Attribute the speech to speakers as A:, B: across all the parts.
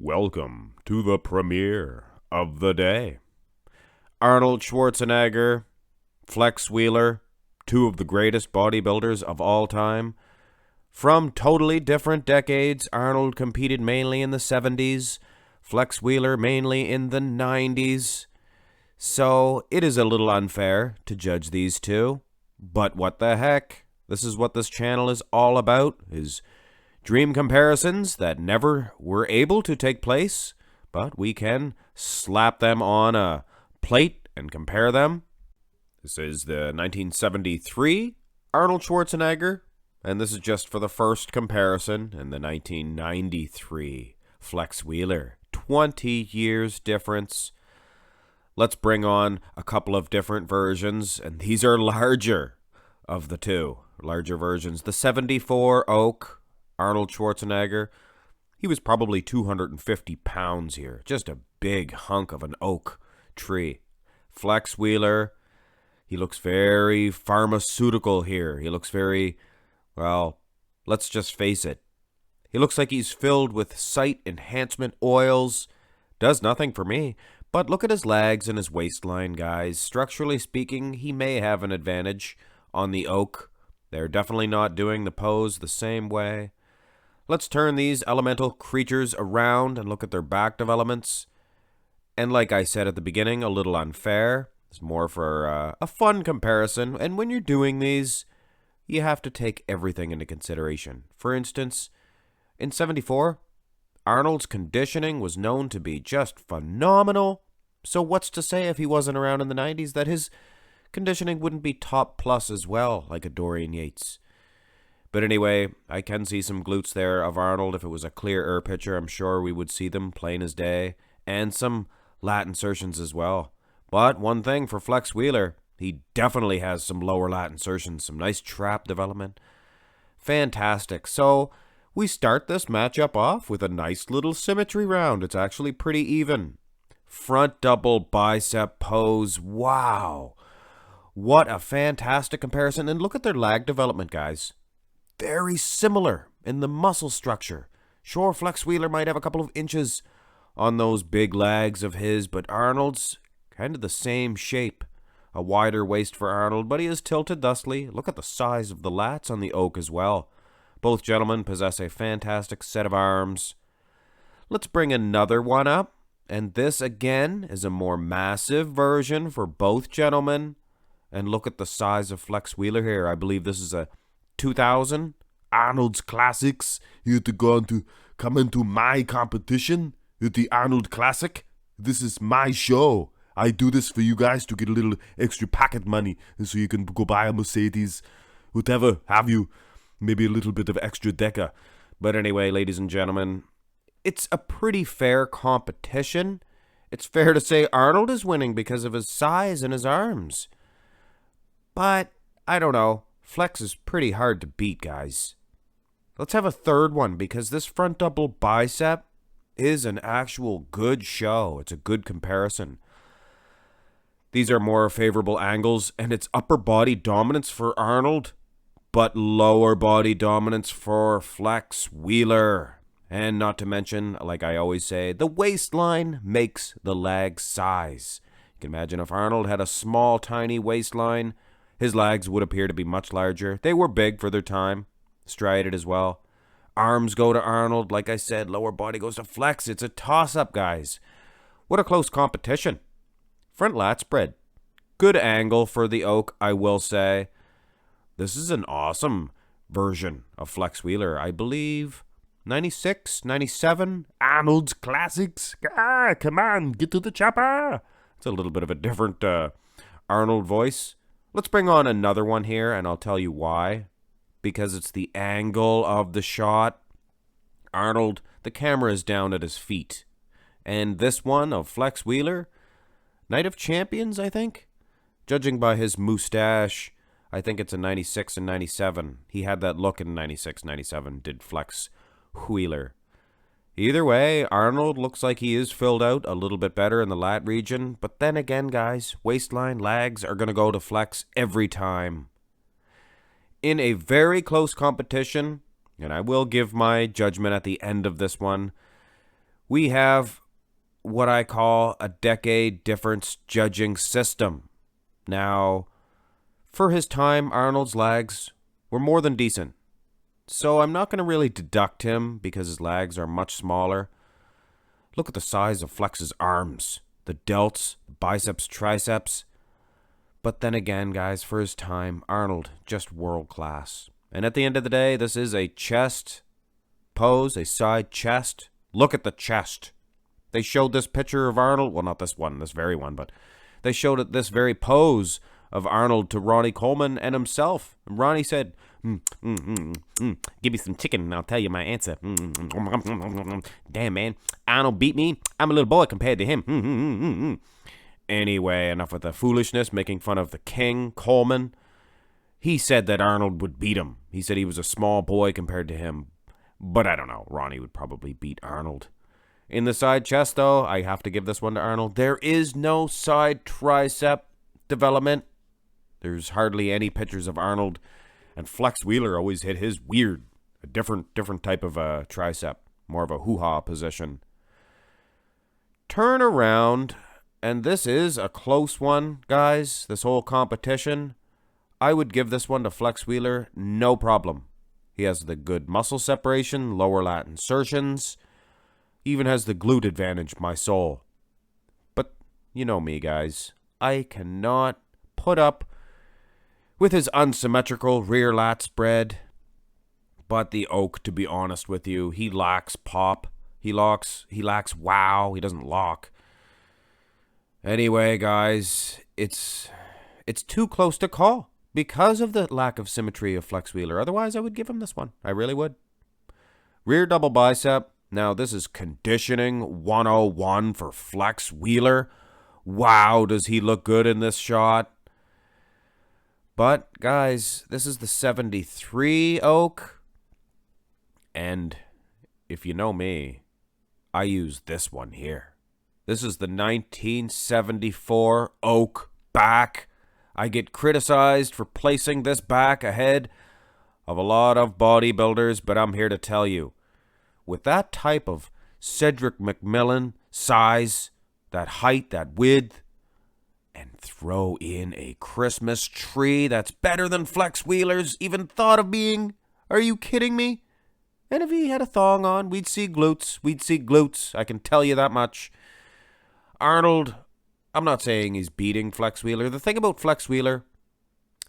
A: Welcome to the premiere of the day. Arnold Schwarzenegger, Flex Wheeler, two of the greatest bodybuilders of all time. From totally different decades, Arnold competed mainly in the 70s, Flex Wheeler mainly in the 90s. So it is a little unfair to judge these two. But what the heck? This is what this channel is all about, is dream comparisons that never were able to take place, but we can slap them on a plate and compare them. This is the 1973 Arnold Schwarzenegger, and this is just for the first comparison, and the 1993 Flex Wheeler. 20 years difference. Let's bring on a couple of different versions, and these are larger of the two. Larger versions. The 74 Oak, Arnold Schwarzenegger, he was probably 250 pounds here. Just a big hunk of an oak tree. Flex Wheeler, he looks very pharmaceutical here. He looks very, well, let's just face it. He looks like he's filled with sight enhancement oils. Does nothing for me. But look at his legs and his waistline, guys. Structurally speaking, he may have an advantage on the oak. They're definitely not doing the pose the same way. Let's turn these elemental creatures around and look at their back developments. And like I said at the beginning, a little unfair. It's more for a fun comparison. And when you're doing these, you have to take everything into consideration. For instance, in 74, Arnold's conditioning was known to be just phenomenal. So what's to say if he wasn't around in the 90s that his conditioning wouldn't be top plus as well, like a Dorian Yates. But anyway, I can see some glutes there of Arnold. If it was a clear air picture, I'm sure we would see them plain as day. And some lat insertions as well. But one thing for Flex Wheeler, he definitely has some lower lat insertions, some nice trap development. Fantastic. So we start this matchup off with a nice little symmetry round. It's actually pretty even. Front double bicep pose. Wow. What a fantastic comparison. And look at their lag development, guys. Very similar in the muscle structure. Sure, Flex Wheeler might have a couple of inches on those big legs of his, but Arnold's kind of the same shape. A wider waist for Arnold, but he is tilted thusly. Look at the size of the lats on the oak as well. Both gentlemen possess a fantastic set of arms. Let's bring another one up, and this again is a more massive version for both gentlemen. And look at the size of Flex Wheeler here. I believe this is a 2000 Arnold's Classics. You have to come into my competition with the Arnold Classic. This is my show. I do this for you guys to get a little extra pocket money so you can go buy a Mercedes, whatever have you. Maybe a little bit of extra deca. But anyway, ladies and gentlemen, it's a pretty fair competition. It's fair to say Arnold is winning because of his size and his arms. But, I don't know, Flex is pretty hard to beat, guys. Let's have a third one, because this front double bicep is an actual good show. It's a good comparison. These are more favorable angles, and it's upper body dominance for Arnold, but lower body dominance for Flex Wheeler. And not to mention, like I always say, the waistline makes the leg size. You can imagine if Arnold had a small, tiny waistline, his legs would appear to be much larger. They were big for their time, striated as well. Arms go to Arnold, like I said, lower body goes to Flex. It's a toss-up, guys. What a close competition. Front lat spread. Good angle for the oak, I will say. This is an awesome version of Flex Wheeler. I believe 96, 97, Arnold's Classics. Come on, get to the chopper. It's a little bit of a different Arnold voice. Let's bring on another one here, and I'll tell you why. Because it's the angle of the shot. Arnold, the camera is down at his feet. And this one of Flex Wheeler, Night of Champions, I think? Judging by his mustache, I think it's a 96 and 97. He had that look in 96, 97, did Flex Wheeler. Either way, Arnold looks like he is filled out a little bit better in the lat region. But then again, guys, waistline, legs are going to go to Flex every time. In a very close competition, and I will give my judgment at the end of this one, we have what I call a decade difference judging system. Now, for his time, Arnold's legs were more than decent. So I'm not going to really deduct him because his legs are much smaller. Look at the size of Flex's arms, the delts, biceps, triceps. But then again, guys, for his time, Arnold, just world class. And at the end of the day, this is a chest pose, a side chest. Look at the chest. They showed this picture of Arnold, well, not this one, this very one, but they showed this very pose of Arnold to Ronnie Coleman and himself. And Ronnie said, give me some chicken and I'll tell you my answer. Damn, man. Arnold beat me. I'm a little boy compared to him. Anyway, enough with the foolishness, making fun of the king, Coleman. He said that Arnold would beat him. He said he was a small boy compared to him. But I don't know. Ronnie would probably beat Arnold. In the side chest, though, I have to give this one to Arnold. There is no side tricep development. There's hardly any pictures of Arnold. And Flex Wheeler always hit his weird, a different type of a tricep. More of a hoo-ha position. Turn around, and this is a close one, guys. This whole competition. I would give this one to Flex Wheeler, no problem. He has the good muscle separation, lower lat insertions. Even has the glute advantage, my soul. But you know me, guys. I cannot put up with his unsymmetrical rear lat spread. But the Oak, to be honest with you, he lacks pop. He lacks wow. He doesn't lock. Anyway, guys, it's too close to call because of the lack of symmetry of Flex Wheeler. Otherwise, I would give him this one. I really would. Rear double bicep. Now, this is conditioning 101 for Flex Wheeler. Wow, does he look good in this shot. But, guys, this is the 73 Oak. And if you know me, I use this one here. This is the 1974 Oak back. I get criticized for placing this back ahead of a lot of bodybuilders, but I'm here to tell you, with that type of Cedric McMillan size, that height, that width, and throw in a Christmas tree that's better than Flex Wheeler's even thought of being. Are you kidding me? And if he had a thong on, we'd see glutes. We'd see glutes. I can tell you that much. Arnold, I'm not saying he's beating Flex Wheeler. The thing about Flex Wheeler,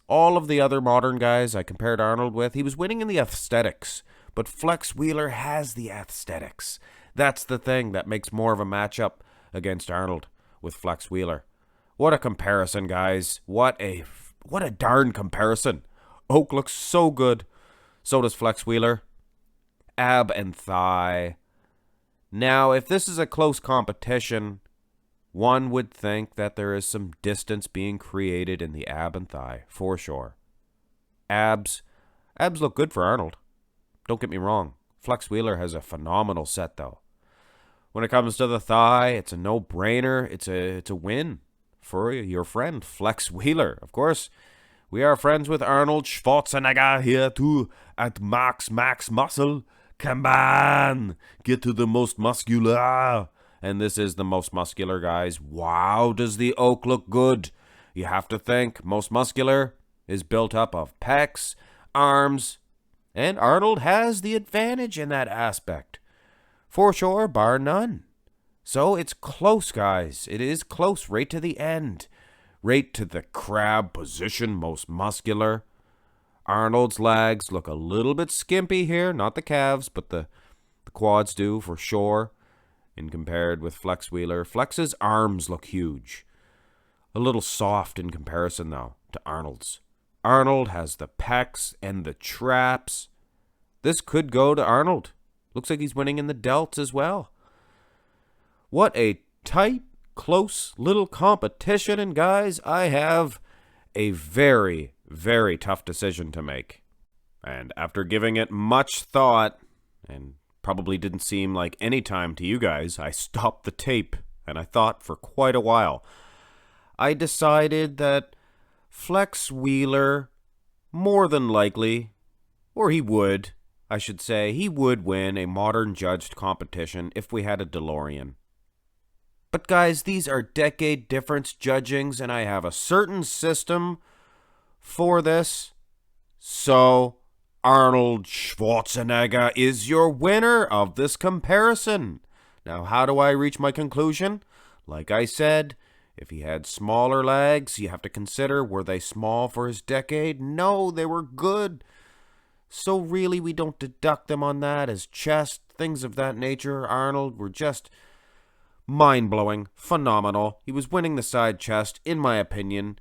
A: all of the other modern guys I compared Arnold with, he was winning in the aesthetics. But Flex Wheeler has the aesthetics. That's the thing that makes more of a matchup against Arnold with Flex Wheeler. What a comparison, guys. What a darn comparison. Oak looks so good. So does Flex Wheeler. Ab and thigh. Now, if this is a close competition, one would think that there is some distance being created in the ab and thigh, for sure. Abs look good for Arnold. Don't get me wrong. Flex Wheeler has a phenomenal set, though. When it comes to the thigh, it's a no-brainer. It's a win for your friend, Flex Wheeler. Of course, we are friends with Arnold Schwarzenegger here, too, at Max Muscle. Come on, get to the most muscular. And this is the most muscular, guys. Wow, does the Oak look good? You have to think most muscular is built up of pecs, arms, and Arnold has the advantage in that aspect. For sure, bar none. So it's close, guys. It is close right to the end. Right to the crab position, most muscular. Arnold's legs look a little bit skimpy here. Not the calves, but the quads do for sure. In compared with Flex Wheeler. Flex's arms look huge. A little soft in comparison, though, to Arnold's. Arnold has the pecs and the traps. This could go to Arnold. Looks like he's winning in the delts as well. What a tight, close little competition. And guys, I have a very, very tough decision to make. And after giving it much thought, and probably didn't seem like any time to you guys, I stopped the tape and I thought for quite a while. I decided that Flex Wheeler, more than likely, or he would, I should say, he would win a modern judged competition if we had a DeLorean. But guys, these are decade difference judgings, and I have a certain system for this. So, Arnold Schwarzenegger is your winner of this comparison. Now, how do I reach my conclusion? Like I said, if he had smaller legs, you have to consider, were they small for his decade? No, they were good. So really, we don't deduct them on that. His chest, things of that nature, Arnold, were just mind-blowing, phenomenal. He was winning the side chest, in my opinion.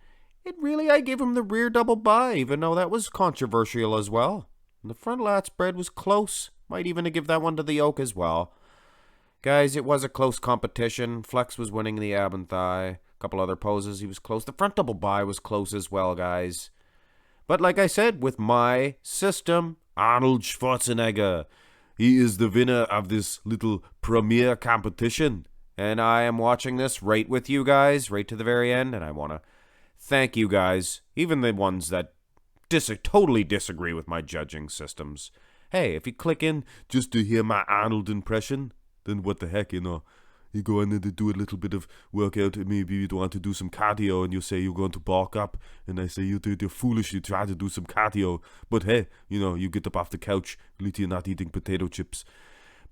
A: I gave him the rear double by, even though that was controversial as well. And the front lat spread was close. Might even give that one to the yoke as well. Guys, it was a close competition. Flex was winning the ab and thigh. A couple other poses, he was close. The front double by was close as well, guys. But like I said, with my system, Arnold Schwarzenegger, he is the winner of this little premiere competition. And I am watching this right with you guys, right to the very end. And I want to thank you guys, even the ones that totally disagree with my judging systems. Hey, if you click in just to hear my Arnold impression, then what the heck, you go in and do a little bit of workout, and maybe you want to do some cardio, and you say you're going to bulk up, and I say you're foolish, you try to do some cardio, but hey, you get up off the couch, at least you're not eating potato chips.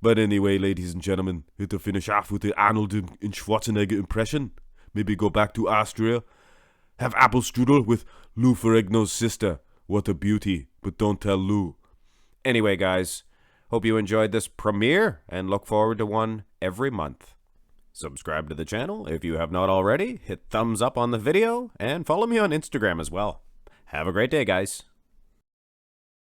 A: But anyway, ladies and gentlemen, to finish off with the Arnold and Schwarzenegger impression, maybe go back to Austria, have apple strudel with Lou Ferrigno's sister. What a beauty, but don't tell Lou. Anyway, guys, hope you enjoyed this premiere, and look forward to one every month. Subscribe to the channel if you have not already, hit thumbs up on the video, and follow me on Instagram as well. Have a great day, guys.